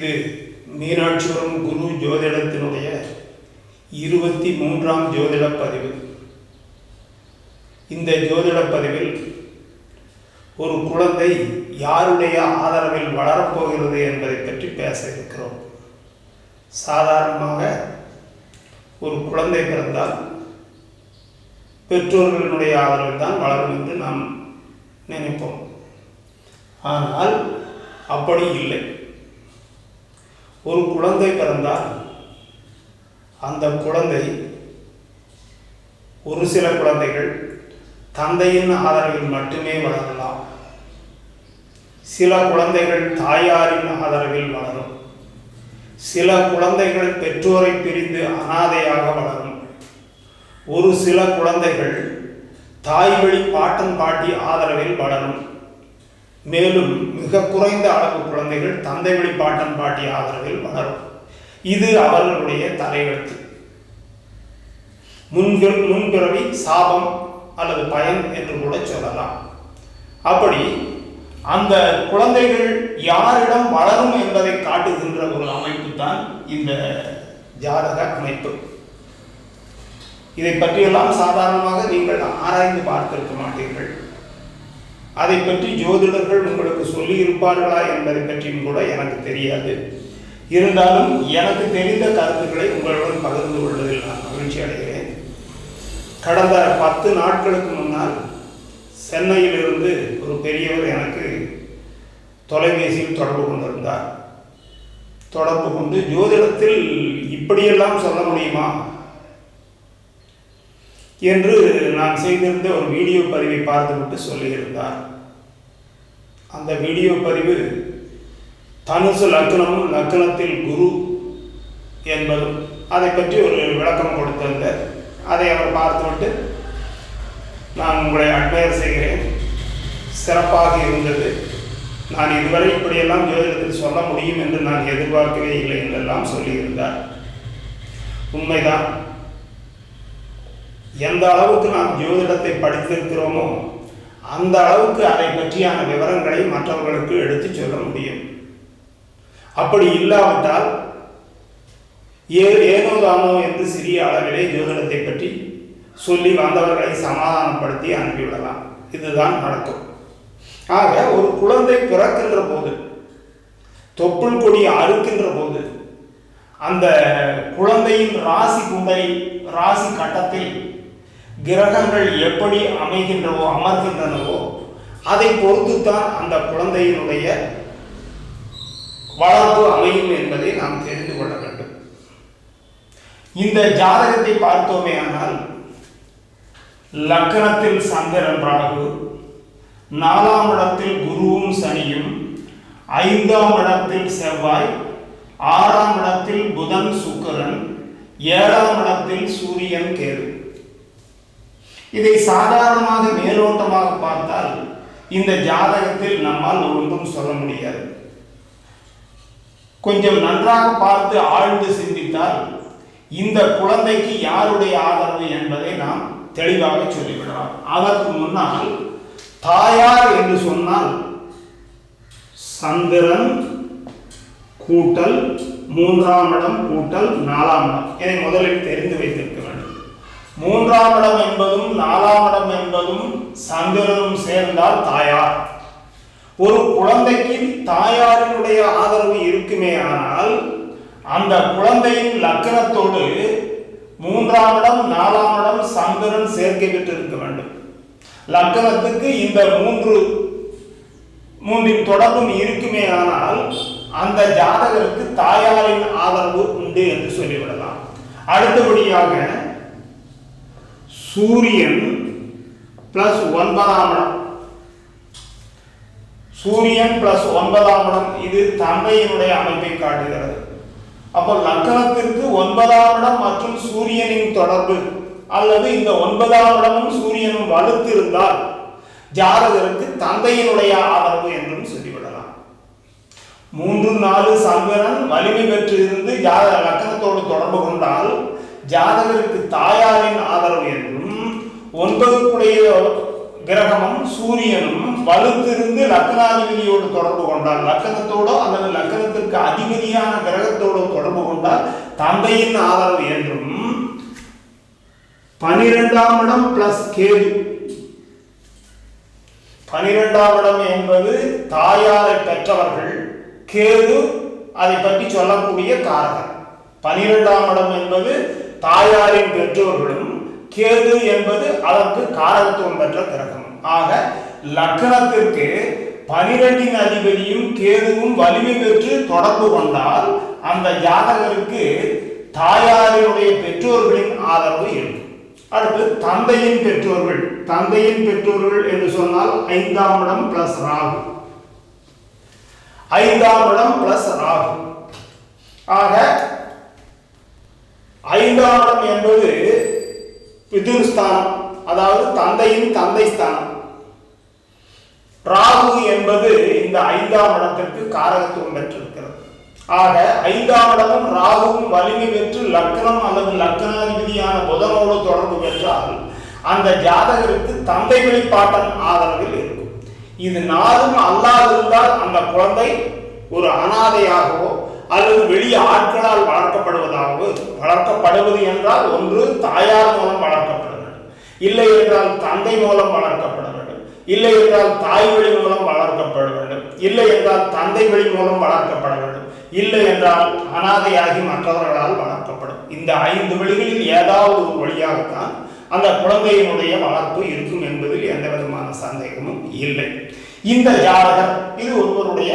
இது மீனாட்சிபுரம் குரு ஜோதிடத்தினுடைய 23ஆம் ஜோதிட பதிவு. இந்த ஜோதிட பதிவில் ஒரு குழந்தை யாருடைய ஆதரவில் வளரப்போகிறது என்பதை பற்றி பேச இருக்கிறோம். சாதாரணமாக ஒரு குழந்தை பிறந்தால் பெற்றோர்களுடைய ஆதரவில் தான் வளரும் என்று நாம் நினைப்போம். ஆனால் அப்படி இல்லை. ஒரு குழந்தை பிறந்தால் அந்த குழந்தை, ஒரு சில குழந்தைகள் தந்தையின் ஆதரவில் மட்டுமே வளரலாம். சில குழந்தைகள் தாயாரின் ஆதரவில் வளரும். சில குழந்தைகள் பெற்றோரை பிரிந்து அனாதையாக வளரும். ஒரு சில குழந்தைகள் தாய் வழி பாட்டன் பாட்டி ஆதரவில் வளரும். மேலும் மிக குறைந்த அளவு குழந்தைகள் தந்தை வழி பாட்டன் பாட்டி ஆதரவில் வளரும். இது அவர்களுடைய தலையெழுத்து. முன்பிறவி சாபம் அல்லது பயன் என்று கூட சொல்லலாம். அப்படி அந்த குழந்தைகள் யாரிடம் வளரும் என்பதை காட்டுகின்ற ஒரு அமைப்பு தான் இந்த ஜாதக அமைப்பு. இதை பற்றியெல்லாம் சாதாரணமாக நீங்கள் ஆராய்ந்து பார்த்திருக்க மாட்டீர்கள். அதை பற்றி ஜோதிடர்கள் உங்களுக்கு சொல்லி இருப்பார்களா என்பதை பற்றியும் கூட எனக்கு தெரியாது. இருந்தாலும் எனக்கு தெரிந்த கருத்துக்களை உங்களுடன் பகிர்ந்து கொள்வதில் நான் மகிழ்ச்சி அடைகிறேன். கடந்த 10 நாட்களுக்கு முன்னால் சென்னையிலிருந்து ஒரு பெரியவர் எனக்கு தொலைபேசியில் தொடர்பு கொண்டிருந்தார். தொடர்பு கொண்டு ஜோதிடத்தில் இப்படியெல்லாம் சொல்ல முடியுமா என்று நான் செய்திருந்த ஒரு வீடியோ பதிவை பார்த்துவிட்டு சொல்லியிருந்தார். அந்த வீடியோ பதிவு தனுசு லக்னமும் லக்னத்தில் குரு என்பதும் அதை பற்றி ஒரு விளக்கம் கொடுத்திருந்தார். அதை அவர் பார்த்துவிட்டு, நான் உங்களை அட்மையர் செய்கிறேன், சிறப்பாக இருந்தது, நான் இதுவரை இப்படியெல்லாம் ஜோதிடத்தில் சொல்ல முடியும் என்று நான் எதிர்பார்க்கவே இல்லை என்றெல்லாம் சொல்லியிருந்தார். உண்மைதான். எந்த அளவுக்கு நாம் ஜோதிடத்தை படித்திருக்கிறோமோ அந்த அளவுக்கு அதை பற்றியான விவரங்களை மற்றவர்களுக்கு எடுத்து சொல்ல முடியும். அப்படி இல்லாவிட்டால் ஏனோ தானோ என்று சிறிய அளவிலே ஜோதிடத்தை பற்றி சொல்லி வந்தவர்களை சமாதானப்படுத்தி அனுப்பிவிடலாம். இதுதான் நடக்கும். ஆக ஒரு குழந்தை பிறக்கின்ற போது, தொப்புள் கொடி அறுக்கின்ற போது, அந்த குழந்தையின் ராசி குண்டை ராசி கட்டத்தில் கிரகங்கள் எப்படி அமர்கின்றனவோ அதை பொறுத்துத்தான் அந்த குழந்தையினுடைய வளர்ப்பு அமையும் என்பதை நாம் தெரிந்து கொள்ள வேண்டும். இந்த ஜாதகத்தை பார்த்தோமே ஆனால் லக்னத்தில் சந்திரன் ராகு, 4ஆம் இடத்தில் குருவும் சனியும், 5ஆம் இடத்தில் செவ்வாய், 6ஆம் இடத்தில் புதன் சுக்கிரன், 7ஆம் இடத்தில் சூரியன் கேது. இதை சாதாரணமாக மேலோட்டமாக பார்த்தால் இந்த ஜாதகத்தில் நம்மால் ஒன்றும் சொல்ல முடியாது. கொஞ்சம் நன்றாக பார்த்து ஆழ்ந்து சிந்தித்தால் இந்த குழந்தைக்கு யாருடைய ஆதரவு என்பதை நாம் தெளிவாக சொல்லிவிடலாம். அதற்கு முன்னால் தாயார் என்று சொன்னால் சந்திரன் கூட்டல் 3ஆம் இடம் கூட்டல் 4ஆம் இடம். இதை முதலில் தெரிந்து வைத்திருக்க வேண்டும். 3ஆம் இடம் என்பதும் 4ஆம் இடம் என்பதும் சந்திரனும் சேர்ந்தால் தாயார். ஒரு குழந்தைக்கு தாயாரினுடைய ஆதரவு இருக்குமே ஆனால் அந்த குழந்தையின் லக்னத்தோடு 3ஆம் இடம் 4ஆம் இடம் சந்திரன் சேர்க்கை பெற்று இருக்க வேண்டும். லக்னத்துக்கு இந்த மூன்றின் தொடர்பும் இருக்குமே ஆனால் அந்த ஜாதகருக்கு தாயாரின் ஆதரவு உண்டு என்று சொல்லிவிடலாம். அடுத்தபடியாக சூரியன் பிளஸ் 9ஆம் இடம், சூரியன் பிளஸ் 9ஆம் இடம், இது தந்தையினுடைய அமைப்பை காட்டுகிறது. அப்போ லக்னத்திற்கு 9ஆம் இடம் மற்றும் சூரியனின் தொடர்பு அல்லது இந்த 9ஆம் இடமும் சூரியனும் வலுத்திருந்தால் ஜாதகருக்கு தந்தையினுடைய ஆதரவு என்றும் சொல்லிவிடலாம். 3, 4 சந்திரன் வலிமை பெற்று இருந்து லக்னத்தோடு தொடர்பு கொண்டால் ஜாதகருக்கு தாயாரின் ஆதரவு என்றும், 9 கிரகமும் சூரியனும் வலுத்திருந்து லக்னாதிபதியோடு தொடர்பு கொண்டால், லக்னத்தோடோ அல்லது லக்னத்திற்கு அதிபதியான கிரகத்தோடு தொடர்பு கொண்டால் தந்தையின் ஆதரவு என்றும், 12ஆம் இடம் பிளஸ் கேது, 12ஆம் இடம் என்பது தாயாரை பெற்றவர்கள், கேது அதை பற்றி சொல்லக்கூடிய காரகர். 12ஆம் இடம் என்பது தாயாரின் பெற்றோர்களும், கேது என்பது அதற்கு காரகத்துவம் பெற்ற கிரகம். ஆக லக்னத்திற்கு 12இன் அதிபதியும் கேதுவும் வலிமை பெற்று தொடர்பு கொண்டால் அந்த ஜாதகருக்கு தாயாரினுடைய பெற்றோர்களின் ஆதரவு இருக்கும். அடுத்து தந்தையின் பெற்றோர்கள். தந்தையின் பெற்றோர்கள் என்று சொன்னால் 5ஆம் இடம் பிளஸ் ராகு, 5ஆம் இடம் பிளஸ் ராகு. ஆக 5ஆம் இடம் என்பது பிதுர்ஸ்தானம், அதாவது தந்தையின் தந்தை ஸ்தானம். ராகு என்பது இந்த 5ஆம் இடத்திற்கு காரகத்துவம் பெற்றிருக்கிறது. ஆக 5ஆம் இடமும் ராகுவும் வலிமை பெற்று லக்னம் அல்லது லக்னாதிபதியான புதனோடு தொடர்பு பெற்றால் அந்த ஜாதகருக்கு தந்தை வழிபாட்டன் ஆதரவில் இருக்கும். இது நாளும் அல்லாதிருந்தால் அந்த குழந்தை ஒரு அனாதையாகவோ அல்லது வெளியே ஆட்களால் வளர்க்கப்படுவது என்றால் ஒன்று தாயார் மூலம் வளர்க்கப்பட வேண்டும், இல்லை என்றால் தந்தை மூலம் வளர்க்கப்பட வேண்டும், இல்லை என்றால் தாய் வழி மூலம் வளர்க்கப்பட வேண்டும், இல்லை என்றால் தந்தை வழி மூலம் வளர்க்கப்பட வேண்டும், இல்லை என்றால் அனாதையாகி மற்றவர்களால் வளர்க்கப்படும். இந்த 5 வழிகளில் ஏதாவது ஒரு வழியாகத்தான் அந்த குழந்தையினுடைய வளர்ப்பு இருக்கும் என்பதில் எந்த விதமான சந்தேகமும் இல்லை. இந்த ஜாதகர், இது ஒருவருடைய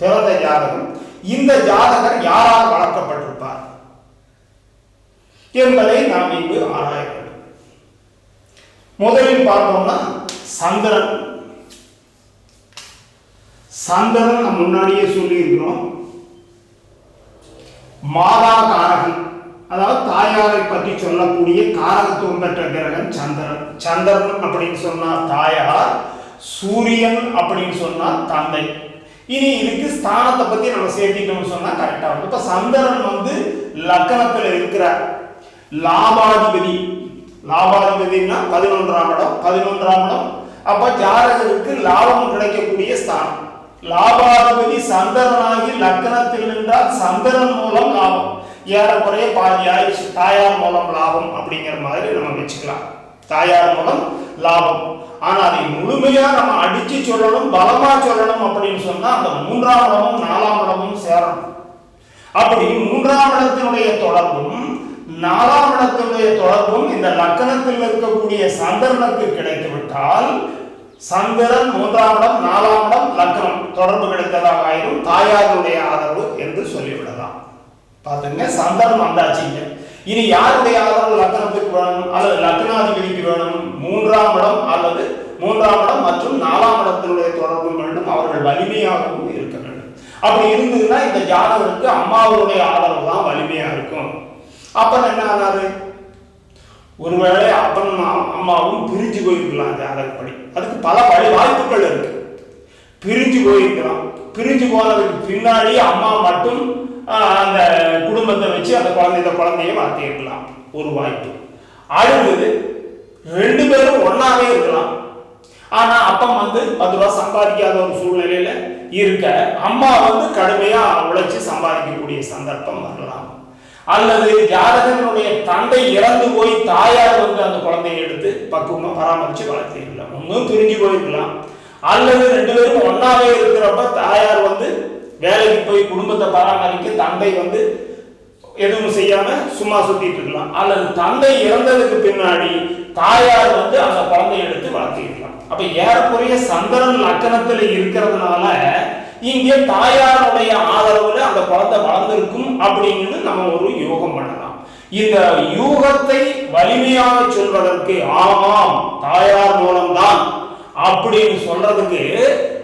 பிறந்த ஜாதகம். இந்த ஜாதகர் யாரால் வளர்க்கப்பட்டிருப்பார் என்பதை நாம் இங்கு ஆராய வேண்டும். முதலில் பார்த்தோம்னா சந்திரன். சந்திரன் நாம் முன்னாடியே சொல்லி இருக்கிறோம், மாதா காரகன், அதாவது தாயாரை பற்றி சொல்லக்கூடிய காரகத்துவம் பெற்ற கிரகம் சந்திரன். சந்திரன் அப்படின்னு சொன்னா தாயார், சூரியன் அப்படின்னு சொன்னா தந்தை. இனி இதுக்கு ஸ்தானத்தை பத்தி நம்ம சேர்த்திட்டோம்னு சொன்னா கரெக்டா இருக்கும். இப்ப சந்திரன் வந்து லக்னத்துல இருக்கிறார், லாபாதிபதி. லாபாதிபதினா 11ஆம் இடம், 11ஆம் இடம். அப்ப ஜாதகருக்கு லாபம் கிடைக்கக்கூடிய ஸ்தானம். லாபாதிபதி சந்திரனாகி லக்னத்தில் நின்றால் சந்திரன் மூலம் லாபம், ஏறக்குறைய பாதி ஆயிடுச்சு. தாயார் மூலம் லாபம் அப்படிங்கிற மாதிரி நம்ம வச்சுக்கலாம், தாயார் மூலம் லாபம். ஆனா அதை முழுமையா நம்ம அடிச்சு சொல்லணும், பலமா சொல்லணும் அப்படின்னு சொன்னா அந்த 3ஆம் இடமும் 4ஆம் இடமும் சேரணும். அப்படி 3ஆம் இடத்தினுடைய தொடர்பும் 4ஆம் இடத்தினுடைய தொடர்பும் இந்த லக்னத்தில் இருக்கக்கூடிய சந்திரனுக்கு கிடைத்து விட்டால் சந்திரன் 3ஆம் இடம் 4ஆம் இடம் லக்னம் தொடர்பு கிடைத்ததாக ஆயிரும், தாயாருடைய ஆதரவு என்று சொல்லிவிடலாம். பாத்துங்க, சந்திரன் வந்தாச்சுங்க. இனி யாருடைய ஆதரவு லக்னத்துக்கு வேணும் அல்லது லக்னாதிபதிக்கு வேணும்? 3ஆம் இடம் அல்லது 3ஆம் இடம் மற்றும் 4ஆம் இடத்தினுடைய தொடர்பு வேண்டும். அவர்கள் வலிமையாகவும் இருக்க வேண்டும். அப்படி இருந்ததுன்னா இந்த ஜாதகருக்கு அம்மாவுடைய ஆதரவு தான் வலிமையா இருக்கும். அப்பன் என்ன ஆனாரு? ஒருவேளை அப்பன் அம்மாவும் பிரிஞ்சு போயிருக்கலாம் ஜாதகப்படி. அதுக்கு பல வாய்ப்புகள் இருக்கு. பிரிஞ்சு போயிருக்கலாம். பிரிஞ்சு போனதுக்கு பின்னாடி அம்மா மட்டும் அந்த குடும்பத்தை வச்சு அந்த குழந்தைய வளர்த்திருக்கலாம், ஒரு வாய்ப்பு. அடுத்தது 2 பேரும் ஒன்னாவே இருக்கலாம். ஆனா அப்பா வந்து 10 ரூபாய் சம்பாதிக்காத ஒரு சூழ்நிலையில இருக்க அம்மா வந்து கடுமையா உழைச்சு சம்பாதிக்கக்கூடிய சந்தர்ப்பம் வரலாம். அல்லது ஜாதகனுடைய தந்தை இறந்து போய் தாயார் வந்து அந்த குழந்தையை எடுத்து பக்குவமா பராமரிச்சு வளர்த்திருக்கலாம். ஒன்னும் பிரிஞ்சு போயிருக்கலாம். அல்லது 2 பேரும் ஒன்னாவே இருக்கிறப்ப தாயார் வந்து வேலைக்கு போய் குடும்பத்தை பராமரிக்க தந்தை வந்து எதுவும் செய்யாம சும்மா சுத்திட்டு இருக்கலாம். அல்லது தந்தை இறந்ததுக்கு பின்னாடி தாயார் வந்து அந்த குழந்தையை எடுத்து வளர்த்திருக்கலாம். அப்ப ஏறக்குறைய சந்திரன் லக்னத்துல இருக்கிறதுனால இங்கே தாயாருடைய ஆதரவுல அந்த குழந்தை வளர்ந்திருக்கும் அப்படின்னு நம்ம ஒரு யூகம் பண்ணலாம். இந்த யூகத்தை வலிமையாக சொல்வதற்கு ஆமாம் தாயார் மூலம்தான் அப்படின்னு சொல்றதுக்கு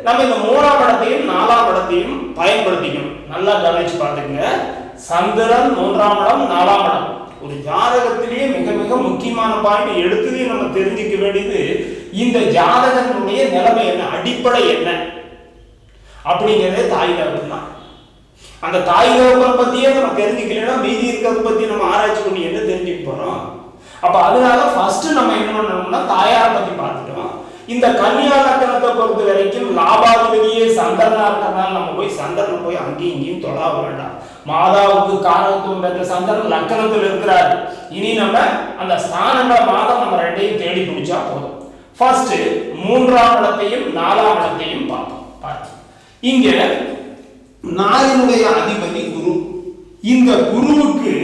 நம்ம இந்த 3ஆம் இடத்தையும் 4ஆம் இடத்தையும் பயன்படுத்திக்கணும். நல்லா கவனிச்சு பார்த்துங்க. சந்திரன் 3ஆம் இடம் 4ஆம் இடம் ஒரு ஜாதகத்திலேயே மிக மிக முக்கியமான பாயிண்ட். எடுத்ததே நம்ம தெரிஞ்சுக்க வேண்டியது இந்த ஜாதகத்தினுடைய நிலைமை என்ன, அடிப்படை என்ன அப்படிங்கிறதே தாய் தகவல் தான். அந்த தாய் தகவலை பத்தியே நம்ம தெரிஞ்சுக்கலன்னா மீதி இருக்கிறத பத்தி நம்ம ஆராய்ச்சி பண்ணி என்ன தெரிஞ்சுக்க போறோம்? அப்ப அதனால ஃபர்ஸ்ட் நம்ம என்ன பண்ணணும்னா தாயாரை பத்தி பார்த்துட்டோம். இந்த கன்னியா லக்னத்தை பொறுத்த வரைக்கும் லாபாதிபதியே சந்திரனா இருக்கிறதுனால நம்ம போய் சந்திரனை போய் அங்கேயும் இங்கேயும் தொழாவ வேண்டாம். மாதாவுக்கு காரகத்துவம் பெற்ற சந்திரன் லக்னத்தில் இருக்கிறார். இனி நம்ம அந்த ஸ்தானங்களை மாதம் நம்ம ரெண்டையும் தேடி பிடிச்சா போதும். ஃபர்ஸ்ட் 3ஆம் இடத்தையும் 4ஆம் இடத்தையும் பார்ப்போம். இங்க 4னுடைய அதிபதி குரு. இந்த குருவுக்கு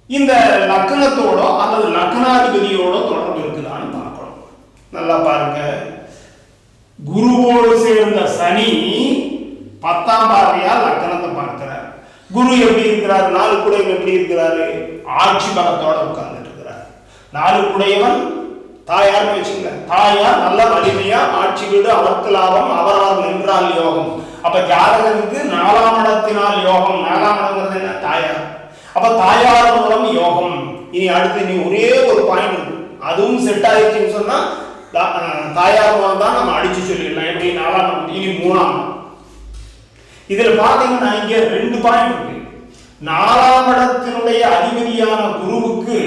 இந்த லக்னத்தோட அல்லது லக்னாதிபதியோட தொடர்பு இருக்குதான்னு பார்க்கணும். நல்லா பாருங்க. குருவோடு சேர்ந்த சனி 10ஆம் பார்வையா லக்னத்தை பார்க்கிறார். குரு எப்படி இருக்கிறார்? 4 குடையவன் எப்படி இருக்கிறாரு? ஆட்சி பலத்தோட உட்கார்ந்துட்டு இருக்கிறார். 4 குடையவன் தாயார்னு வச்சுங்க. தாயார் நல்ல வலிமையா ஆட்சி வீடு அவருக்கு லாபம் அவரால் நின்றால் யோகம். அப்ப ஜாதகனுக்கு 4ஆம் இடத்தினால் யோகம். 4ஆம் இடங்கிறது என்ன? தாயார். அப்ப தாயார் மூலம் யோகம். இனி அடுத்து நீ ஒரே ஒரு பாயிண்ட் இருக்கு, அதுவும் செட் ஆயிடுச்சுன்னு சொன்னா தாயார் மூலம் தான் நம்ம அடிச்சு சொல்லிடலாம். எப்படி? 4ஆம் இடம். இனி 3ஆம் இடம். இதுல பாத்தீங்கன்னா இங்க 2 பாயிண்ட் இருக்கு. 4ஆம் இடத்தினுடைய அதிபதியான குருவுக்கு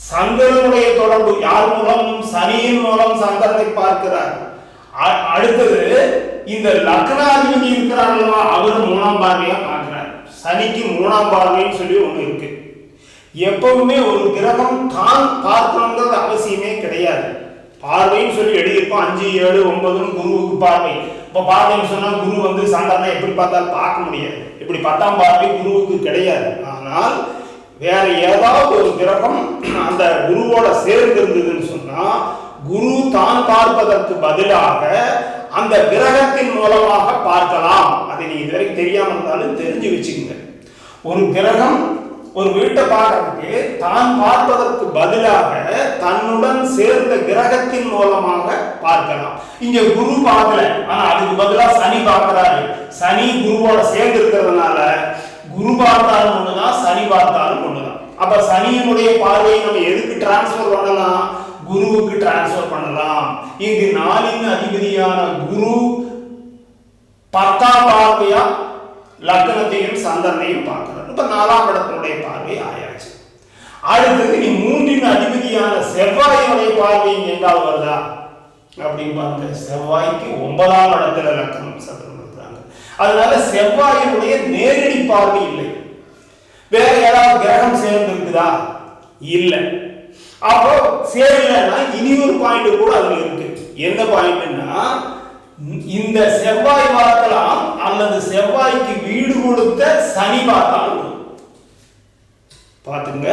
சந்திரனுடைய தொடர்பு யார் மூலம்? சனியின் மூலம் சந்திரனை பார்க்கிறார். அடுத்தது இந்த லக்னாதிபதி இருக்கிறார் அல்லவா, அவர் 3ஆம் பார்வையா பார்க்கிறார். சனிக்கு 3ஆம் பார்வைன்னு சொல்லி ஒண்ணு இருக்கு. எப்பவுமே ஒரு கிரகம் தான் பார்க்கணுங்கிறது அவசியமே கிடையாது. பார்வைன்னு சொல்லி எழுதியிருப்போம் 5, 7, 9 குருவுக்கு பார்வை. இப்ப பார்வைன்னு சொன்னா குரு வந்து சந்திரனை எப்படி பார்த்தாலும் பார்க்க முடியாது. இப்படி 10ஆம் பார்வை குருவுக்கு கிடையாது. ஆனால் வேற ஏதாவது ஒரு கிரகம் அந்த குருவோட சேர்ந்து இருந்ததுன்னு சொன்னா குரு தான் பார்ப்பதற்கு பதிலாக அந்த கிரகத்தின் மூலமாக பார்க்கலாம். அதை நீ இதுவரைக்கும் தெரியாம இருந்தாலும் தெரிஞ்சு வச்சுக்கோங்க. ஒரு கிரகம் ஒரு வீட்டை பார்க்கறதுக்கு தான் பார்ப்பதற்கு பதிலாக தன்னுடன் சேர்ந்த கிரகத்தின் மூலமாக பார்க்கலாம். இங்க குரு பார்க்கல, ஆனா அதுக்கு பதிலாக சனி பார்க்கிறாரு. சனி குருவோட சேர்ந்து இருக்கிறதுனால குரு பார்த்தாலும் ஒண்ணுதான், சனி பார்த்தாலும் ஒண்ணுதான். அப்ப சனியினுடைய பார்வையை நம்ம எதுக்கு டிரான்ஸ்பர் பண்ணலாம்? குருவுக்கு டிரான்ஸ்பர் பண்ணலாம். இங்கு 4இன் அதிபதியான குரு 10ஆம் பார்வையா லக்னத்தையும் சந்திரனையும் பார்க்கிறார். இப்ப 4ஆம் இடத்தினுடைய பார்வை ஆயாச்சு. அடுத்தது நீ 3இன் அதிபதியான செவ்வாயினுடைய பார்வை எங்காவது வருதா அப்படின்னு பாருங்க. செவ்வாய்க்கு 9ஆம் இடத்துல லக்னம் சந்திரன். அதனால செவ்வாயினுடைய நேரடி பார்வை இல்லை. வேற ஏதாவது கிரகம் சேர்ந்து இருக்குதா? இல்லை. அப்போ சேரலன்னா இனி ஒரு பாயிண்ட் கூட அதுல இருக்கு. என்ன பாயிண்ட்னா, இந்த செவ்வாய் பார்க்கலாம் அல்லது செவ்வாய்க்கு வீடு கொடுத்த சனி பார்த்தாலும் பாத்துங்க.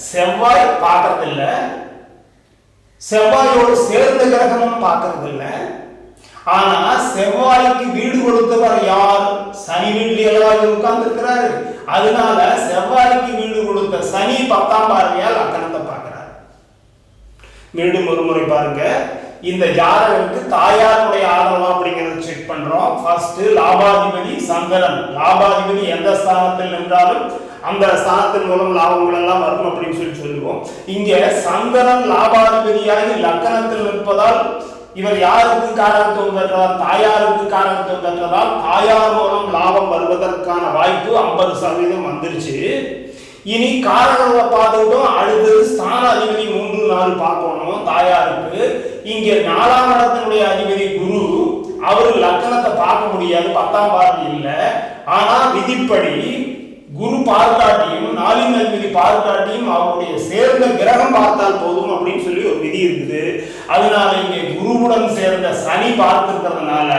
செவ்வாய் பார்க்கறது இல்ல, செவ்வாயோடு சேர்ந்த கிரகமும் பார்க்கறது இல்ல. ஆனா செவ்வாய்க்கு வீடு கொடுத்தவர் யார்? சனி வீட்டில் உட்கார்ந்து இருக்கிறாரு. அதனால செவ்வாய்க்கு வீடு கொடுத்த சனி 10ஆம் பார்வையால் லக்னத்தை பார்க்கிறார். மீண்டும் ஒரு முறை பாருங்க. இந்த ஜாதகருக்கு தாயாருடைய ஆதரவு அப்படிங்கறத செக் பண்றோம். ஃபர்ஸ்ட் லாபாதிபதி சந்திரன். லாபாதிபதி எந்த ஸ்தானத்தில் நின்றாலும் அந்த ஸ்தானத்தின் மூலம் லாபங்கள் எல்லாம் வரும் அப்படின்னு சொல்லி சொல்லுவோம். இங்க சந்திரன் லாபாதிபதியாகி லக்னத்தில் நிற்பதால் இவர் யாருக்கு காரகத்துவம் பெற்றதால்? தாயாருக்கு காரகத்துவம் பெற்றதால் தாயார் மூலம் லாபம் வருவதற்கான வாய்ப்பு 50% வந்துருச்சு. இனி காரகங்களை பார்த்துக்கிட்டோம். அடுத்தது ஸ்தான அதிபதி 3, 4 பார்க்கணும் தாயாருக்கு. இங்க 4ஆம் இடத்தினுடைய அதிபதி குரு, அவரு லக்னத்தை பார்க்க முடியாது, 10ஆம் பார்வை இல்லை. ஆனா விதிப்படி குரு பார்க்காட்டியும் 4இன் அதிபதி பார்க்காட்டியும் அவருடைய சேர்ந்த கிரகம் பார்த்தால் போதும் அப்படின்னு சொல்லி ஒரு விதி இருக்குது. அதனால இங்கே குருவுடன் சேர்ந்த சனி பார்த்திருக்கிறதுனால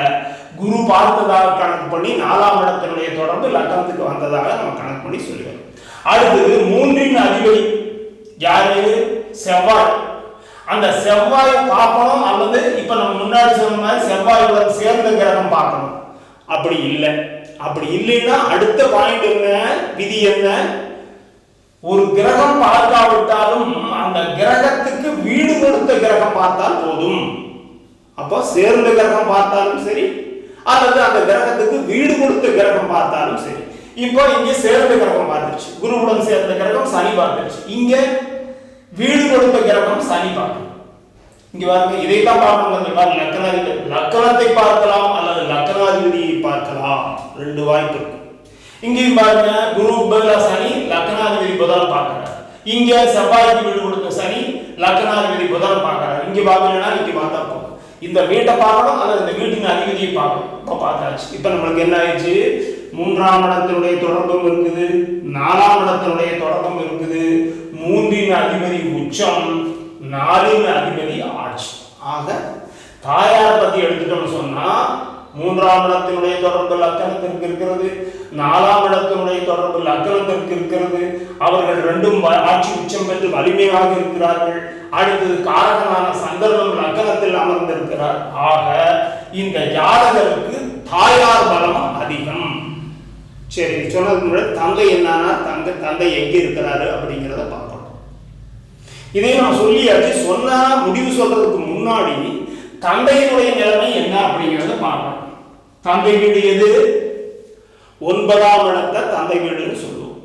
குரு பார்த்ததாக கணக்கு பண்ணி 4ஆம் இடத்தினுடைய தொடர்பு லக்னத்துக்கு வந்ததாக நம்ம கணக்கு பண்ணி சொல்லுவோம். அடுத்தது 3இன் அதிபதி யாரு? செவ்வாய். அந்த செவ்வாயை பார்க்கணும் அல்லது இப்ப நம்ம முன்னாடி சொன்ன மாதிரி செவ்வாயுடன் சேர்ந்த கிரகம் பார்க்கணும். அப்படி இல்லை. அப்படி இல்லைன்னா அடுத்த பாயிண்ட் என்ன? விதி என்ன? ஒரு கிரகம் பார்க்காவிட்டாலும் அந்த கிரகத்துக்கு வீடு கொடுத்த கிரகம் பார்த்தால் போதும். அப்போ சேர்ந்த கிரகம் பார்த்தாலும் சரி அல்லது அந்த கிரகத்துக்கு வீடு கொடுத்த கிரகம் பார்த்தாலும் சரி. இப்போ இங்க சேர்ந்த கிரகம் பார்த்துருச்சு, குருவுடன் சேர்ந்த கிரகம் சனி பார்த்துருச்சு. இங்க வீடு கொடுத்த கிரகம் சனி பார்க்கணும். இங்க பாருங்க, இதைத்தான் பார்க்கணும். லக்னத்தை பார்க்கலாம் அல்லது லக்னாதிபதியை பார்க்கலாம். 2 வாய்ப்பு இருக்கு. இங்கேயும் பாருங்க, குரு பதிலா சனி, லக்னாதிபதி புதன் பார்க்கிறார். இங்க செவ்வாய்க்கு வீடு கொடுத்த சனி லக்னாதிபதி புதன் பார்க்கிறார். இங்க இங்க பார்க்கலன்னா இங்க பார்த்தா போதும். இந்த வீட்டை பார்க்கணும் அல்லது இந்த வீட்டின் அதிபதியை பார்க்கணும். இப்போ பார்த்தாச்சு. இப்போ நம்மளுக்கு என்ன ஆயிடுச்சு, 3ஆம் இடத்தினுடைய தொடர்பும் இருக்குது, 4ஆம் இடத்தினுடைய தொடர்பும் இருக்குது, 3இன் அதிபதி உச்சம், 4இன் அதிபதி ஆட்சி. ஆக தாயார் பத்தி எடுத்துட்டோம்னு சொன்னா 3ஆம் இடத்தினுடைய தொடர்பு லக்னத்திற்கு இருக்கிறது, 4ஆம் இடத்தினுடைய தொடர்பு லக்னத்திற்கு இருக்கிறது. அவர்கள் ரெண்டும் ஆட்சி உச்சம் பெற்று வலிமையாக இருக்கிறார்கள். அடுத்தது காரகனான சந்திரனும் லக்னத்தில் அமர்ந்திருக்கிறார். ஆக இந்த ஜாதகருக்கு தாயார் பலம் அதிகம். சரி, சொன்னதுக்கு முன்னாடி தந்தை என்னன்னா தந்தை எங்க இருக்கிறாரு அப்படிங்கிறத பார்க்கணும். இதையும் நான் சொல்லியாச்சு. சொன்னா முடிவு சொல்றதுக்கு முன்னாடி தந்தையினுடைய நிலைமை என்ன அப்படிங்கிறத பார்க்கணும். தந்தை வீடு எது? 9ஆம் இடத்தை தந்தை வீடுன்னு சொல்லுவோம்.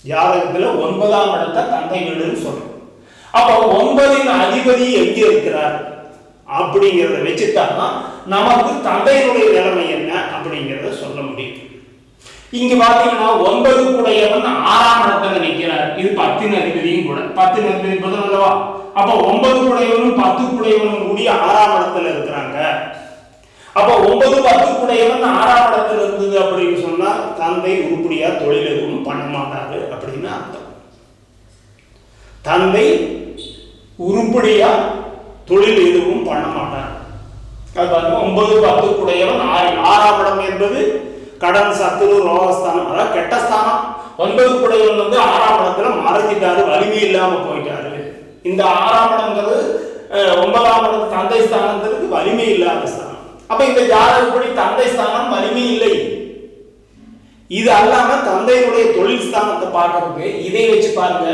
ஜாதகத்துல 9ஆம் இடத்தை தந்தை வீடுன்னு சொல்லுவோம். அப்ப 9இன் அதிபதி எங்கே இருக்கிறார் அப்படிங்கிறத வச்சுதான் நமக்கு தந்தையினுடைய நிலைமை என்ன அப்படிங்கிறத சொல்ல முடியும். இங்க பாத்தீங்கன்னா 9 கூடையவன் 6ஆம் இடத்துல நிற்கிறார். இது 10இன் அதிபதியும் கூட. 10இன் அதிபதி புதன் அல்லவா? அப்ப 9 கூடையவனும் 10 கூடையவனும் கூடி 6ஆம் இடத்துல இருக்கிறாங்க. அப்ப 9 10 கூடையவன் 6ஆம் இடத்துல இருந்தது அப்படின்னு சொன்னா தந்தை உருப்படியா தொழில் எதுவும் பண்ண மாட்டாரு அப்படின்னு அர்த்தம். தந்தை உருப்படியா தொழில் எதுவும் பண்ண மாட்டார். 9 10 கூடையவன் 6ஆம் இடம் என்பது கடன், சத்துரு, ரோகஸ்தானம், அதாவது கெட்ட ஸ்தானம். 9 கூடையவன் வந்து 6ஆம் இடத்துல மறைஞ்சிட்டாரு, வலிமை இல்லாம போயிட்டாரு. இந்த 6ஆம் இடம்ங்கிறது 9ஆம் இடம் தந்தை ஸ்தானத்திற்கு வலிமை இல்லாத ஸ்தானம். அப்ப இந்த ஜாதகப்படி தந்தை ஸ்தானம் வலிமை இல்லை. இது அல்லாம தந்தையினுடைய தொழில் ஸ்தானத்தை பார்க்கறதுக்கு இதை வச்சு பாருங்க.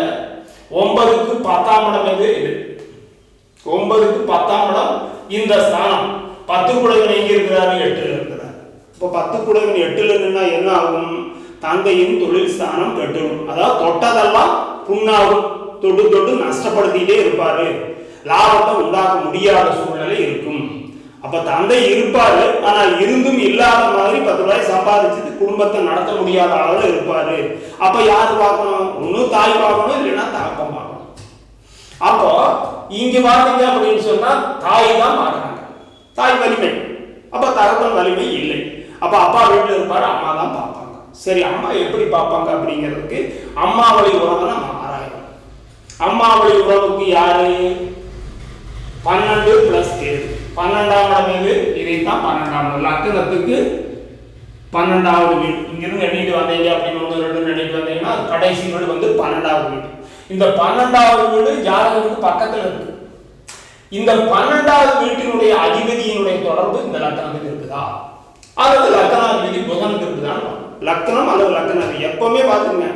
9க்கு 10ஆம் இடம் எது? 9க்கு 10ஆம் இடம் இந்த ஸ்தானம். 10 கூடையவன் எங்க இருக்கிறாரு? 8ல இருக்கிறார். இப்போ 10 கூடையவன் 8ல நின்னா என்ன ஆகும்? தந்தையின் தொழில் ஸ்தானம் கெட்டுடும். அதாவது தொட்டதெல்லாம் புண்ணாகும். தொட்டு தொட்டு நஷ்டப்படுத்திட்டே இருப்பாரு. லாபத்தை உண்டாக்க முடியாத சூழ்நிலை இருக்கும். அப்ப தந்தை இருப்பாரு, ஆனால் இருந்தும் இல்லாத மாதிரி 10 ரூபாய் சம்பாதிச்சுட்டு குடும்பத்தை நடத்த முடியாத அளவுல இருப்பாரு. அப்ப யாரு பார்க்கணும்? ஒண்ணு தாய் பார்க்கணும், இல்லைன்னா தகப்பன் பார்க்கணும். அப்போ இங்க பாத்தீங்க அப்படின்னு சொன்னா தாய் தான் பார்க்கறாங்க. தாய் வலிமை. அப்ப தகப்பன் வலிமை இல்லை. அப்ப அப்பா வீட்டுல இருப்பாரு, அம்மா தான் பார்ப்பாங்க. சரி, அம்மா எப்படி பார்ப்பாங்க அப்படிங்கிறதுக்கு அம்மா வழி உறவை நம்ம ஆராயணும். அம்மா வழி உறவுக்கு யாரு? 12 + 7. 12ஆம் இடம் எது? இதைத்தான் 12ஆம் இடம். லக்னத்துக்கு 12வது வீடு. இங்கிருந்து எண்ணிட்டு வந்தீங்க அப்படின்னு 1 2 எண்ணிட்டு வந்தீங்கன்னா கடைசி வீடு வந்து 12வது வீடு. இந்த 12வது வீடு ஜாதகத்துக்கு பக்கத்துல இருக்கு. இந்த 12வது வீட்டினுடைய அதிபதியினுடைய தொடர்பு இந்த லக்னத்துக்கு இருக்குதா அல்லது லக்னாதிபதி புதனுக்கு இருக்குதா? லக்னம் அல்லது லக்னாதிபதி எப்பவுமே பாத்துங்க,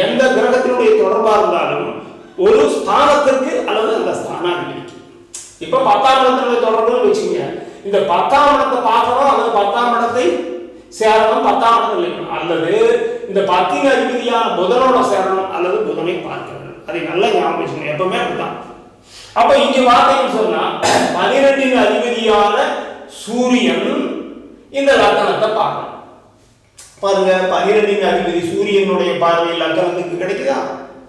எந்த கிரகத்தினுடைய தொடர்பா இருந்தாலும் ஒரு ஸ்தானத்திற்கு அல்லது அந்த ஸ்தானாதிபதிக்கு. இப்ப 10ஆம் இடத்தினுடைய தொடர்புன்னு வச்சுங்க, இந்த 10ஆம் இடத்தை பார்க்கணும் அல்லது 10ஆம் இடத்தை சேரணும், 10ஆம் இடத்துல இருக்கணும், அல்லது இந்த 10இன் அதிபதியான புதனோட சேரணும் அல்லது புதனை பார்க்கணும். அதை நல்லா ஞாபகம் வச்சுக்கணும், எப்பவுமே அப்படிதான். அப்ப இங்க வார்த்தைன்னு சொன்னா 12இன் அதிபதியான சூரியன் இந்த லக்னத்தை பார்க்கணும். பாருங்க, 12இன் அதிபதி சூரியனுடைய பார்வை லக்னத்துக்கு கிடைக்குதா?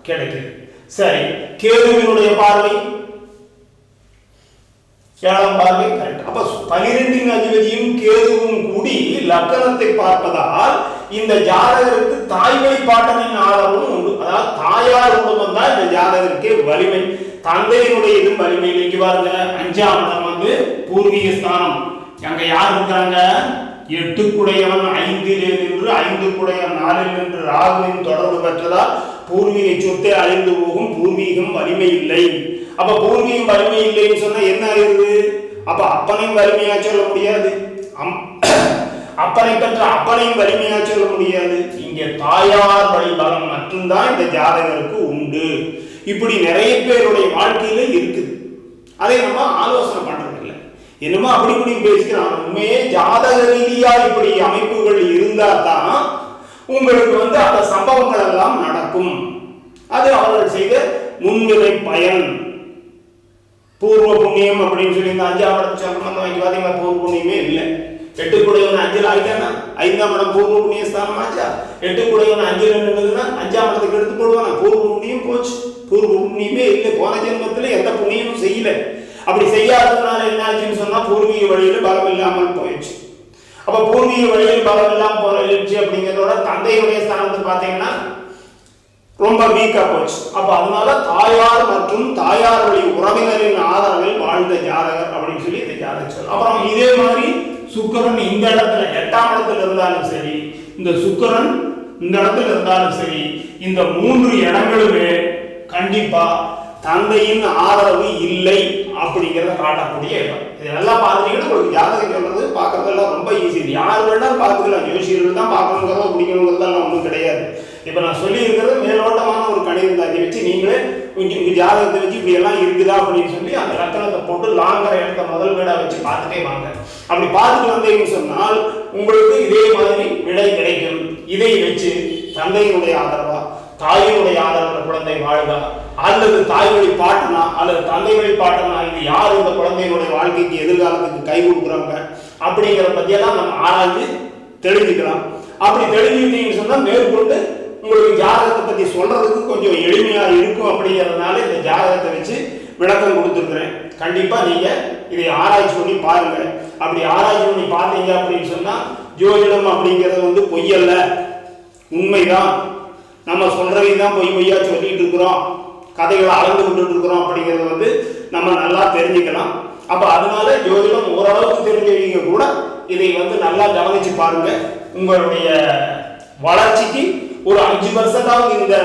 கிடைக்குது. சரி, கேதுவினுடைய பார்வை 7ஆம் பார்வை கரெக்ட். அப்ப 12இன் அதிபதியும் கேதுவும் கூடி லக்னத்தை பார்ப்பதால் இந்த ஜாதகருக்கு தாய்வழி பாட்டனின் ஆதரவும் உண்டு. அதாவது தாயார் குடும்பம் தான் இந்த ஜாதகருக்கு வலிமை. தந்தையினுடைய இதுவும் வலிமை. இன்னைக்கு பாருங்க, 5ஆம் இடம் வந்து பூர்வீக ஸ்தானம். அங்க யார் இருக்காங்க? 8 கூடையவன் 5லே நின்று 5 கூடையவன் 4ல் நின்று ராகுவின் தொடர்பு பெற்றதால் பூர்வீக சொத்தை அழிந்து போகும். பூர்வீகம் வலிமை இல்லை. அப்ப பூர்வீகம் வலிமை இல்லைன்னு சொன்னா என்ன ஆகுது? அப்ப அப்பனையும் வலிமையா சொல்ல முடியாது, அப்பனை பெற்ற அப்பனையும் வலிமையா சொல்ல முடியாது. இங்க தாயார் வழி பலம் மட்டும்தான் இந்த ஜாதகருக்கு உண்டு. இப்படி நிறைய பேருடைய வாழ்க்கையில இருக்குது. அதை நம்ம ஆலோசனை பண்றது இல்லை, என்னமோ அப்படி இப்படி பேசிக்கிறான். உண்மையே ஜாதக ரீதியா இப்படி அமைப்புகள் இருந்தா தான் உங்களுக்கு வந்து அந்த சம்பவங்கள் எல்லாம் நடக்கும். அது அவர்கள் செய்த முன்னிலை பயன். பூர்வ புண்ணியம் அப்படின்னு சொல்லி இந்த 5ஆம் இடம் சொல்றோம். பாத்தீங்கன்னா பூர்வ புண்ணியமே இல்லை. 8 கூடையவன் 5ல் ஆயிட்டானா 5ஆம் இடம் பூர்வ புண்ணிய ஸ்தானம் ஆச்சா? 8 கூடையவன் 5ல் நின்றுதுன்னா 5ஆம் இடத்துக்கு எடுத்து போடுவானா? பூர்வ புண்ணியம் போச்சு. பூர்வ புண்ணியமே இல்லை. போன ஜென்மத்துல எந்த புண்ணியமும் செய்யல. அப்படி செய்யாததுனால என்ன ஆச்சுன்னு சொன்னா பூர்வீக வழியில் பலம் இல்லாமல் போயிடுச்சு. அப்ப பூர்வீக வழியில் பலம் இல்லாமல் போயிடுச்சு அப்படிங்கிறதோட தந்தையுடைய ஸ்தானத்தை பார்த்தீங்கன்னா ரொம்ப வீக்கா போச்சு. அப்ப அதனால தாயார் மற்றும் தாயார் வழி உறவினரின் ஆதரவில் வாழ்ந்த ஜாதகர் அப்படின்னு சொல்லி இந்த ஜாதகம் சொல்லும். அப்புறம் இதே மாதிரி சுக்கிரன் இந்த இடத்துல 8ஆம் இடத்துல இருந்தாலும் சரி, இந்த சுக்கிரன் இந்த இடத்துல இருந்தாலும் சரி, இந்த 3 இடங்களுமே கண்டிப்பா தந்தையின் ஆதரவு இல்லை அப்படிங்கிறத காட்டக்கூடிய இடம். இதெல்லாம் பார்த்துட்டீங்கன்னா உங்களுக்கு ஜாதகம் சொல்றது பார்க்கறதெல்லாம் ரொம்ப ஈஸி. யார் வேணாலும் பார்த்துக்கலாம், ஜோசியர்கள் தான் பார்க்கணுங்கிறதோ பிடிக்கணுங்கிறதெல்லாம் ஒன்றும் கிடையாது. இப்போ நான் சொல்லியிருக்கிறது மேலோட்டமான ஒரு கணிதம் தான். இதை வச்சு நீங்களே உங்க ஜாதகத்தை வச்சு இப்படி எல்லாம் இருக்குதா அப்படின்னு சொல்லி அந்த லக்கணத்தை போட்டு லாங்கரை எடுத்த முதல் வீடா வச்சு பார்த்துட்டே வாங்க. அப்படி பார்த்துட்டு வந்தீங்கன்னு சொன்னால் உங்களுக்கு இதே மாதிரி விடை கிடைக்கும். இதை வச்சு தந்தையினுடைய ஆதரவா, தாயினுடைய ஆதரவுல குழந்தை வாழுதா, அல்லது தாய் வழி பாட்டனா அல்லது தந்தை வழி பாட்டனா, இது யார் இந்த குழந்தையினுடைய வாழ்க்கைக்கு எதிர்காலத்துக்கு கை கொடுக்குறாங்க அப்படிங்கிறத பற்றியெல்லாம் நம்ம ஆராய்ந்து தெரிஞ்சுக்கலாம். அப்படி தெரிஞ்சுக்கிட்டீங்கன்னு சொன்னால் மேற்கொண்டு உங்களுக்கு ஜாதகத்தை பற்றி சொல்றதுக்கு கொஞ்சம் எளிமையாக இருக்கும். அப்படிங்கிறதுனால இந்த ஜாதகத்தை வச்சு விளக்கம் கொடுத்துருக்குறேன். கண்டிப்பாக நீங்கள் இதை ஆராய்ச்சி பண்ணி பாருங்க. அப்படி ஆராய்ச்சி பண்ணி பார்த்தீங்க அப்படின்னு சொன்னால் ஜோதிடம் அப்படிங்கிறது பொய்யல்ல, உண்மைதான். நம்ம சொல்றதையும் பொய்யா சொல்லிட்டு இருக்கிறோம், கதைகளை அளந்து விட்டுட்டு இருக்கிறோம் அப்படிங்கிறது நம்ம நல்லா தெரிஞ்சுக்கலாம். அப்ப அதனால ஜோதிடம் ஓரளவுக்கு தெரிஞ்சவங்க கூட இதை நல்லா கவனிச்சு பாருங்க. உங்களுடைய வளர்ச்சிக்கு ஒரு 5% இந்த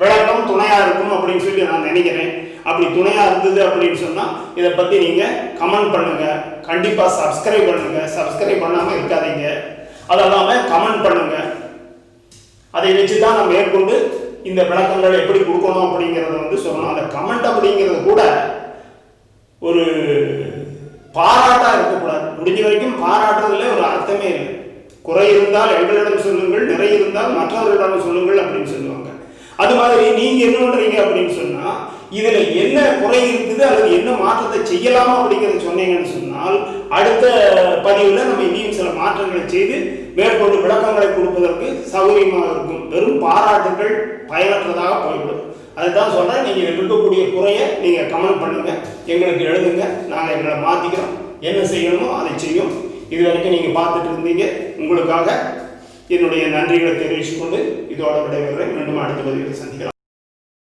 விளக்கம் துணையா இருக்கும் அப்படின்னு சொல்லி நான் நினைக்கிறேன். அப்படி துணையா இருந்தது அப்படின்னு சொன்னா இதை பத்தி நீங்க கமெண்ட் பண்ணுங்க. கண்டிப்பா சப்ஸ்கிரைப் பண்ணுங்க. சப்ஸ்கிரைப் பண்ணாம இருக்காதீங்க. அதெல்லாம கமெண்ட் பண்ணுங்க. அதை வச்சுதான் நம்ம மேற்கொண்டு இந்த விளக்கங்கள் எப்படி கொடுக்கணும் அப்படிங்கிறத சொல்லணும். அந்த கமெண்ட் அப்படிங்கிறது கூட ஒரு பாராட்டா இருக்கக்கூடாது. முடிஞ்ச வரைக்கும் பாராட்டுறதுல ஒரு அர்த்தமே இல்லை. குறை இருந்தால் எங்களிடம் சொல்லுங்கள், நிறை இருந்தால் மற்றவர்களிடம் சொல்லுங்கள் அப்படின்னு சொல்லுவாங்க. அது மாதிரி நீங்க என்ன பண்றீங்க அப்படின்னு சொன்னா இதுல என்ன குறை இருக்குது அல்லது என்ன மாற்றத்தை செய்யலாமா அப்படிங்கிறத சொன்னீங்கன்னு சொன்னால் அடுத்த பதிவுல நம்ம இனியும் சில மாற்றங்களை செய்து மேற்கொண்டு விளக்கங்களை கொடுப்பதற்கு சௌகரியமாக இருக்கும். வெறும் பாராட்டுகள் பயனற்றதாக போய்விடும். அதுதான் சொல்றேன். நீங்க இருக்கக்கூடிய குறைய நீங்க கமெண்ட் பண்ணுங்க, எங்களுக்கு எழுதுங்க, நாங்கள் எங்களை மாத்திக்கிறோம். என்ன செய்யணுமோ அதை செய்யும். இது வரைக்கும் நீங்க பார்த்துட்டு இருந்தீங்க. உங்களுக்காக என்னுடைய நன்றிகளை தெரிவித்துக் கொண்டு இதோட விடைபெறுகிறேன். மீண்டும் அடுத்த பதிவில் சந்திக்கலாம்.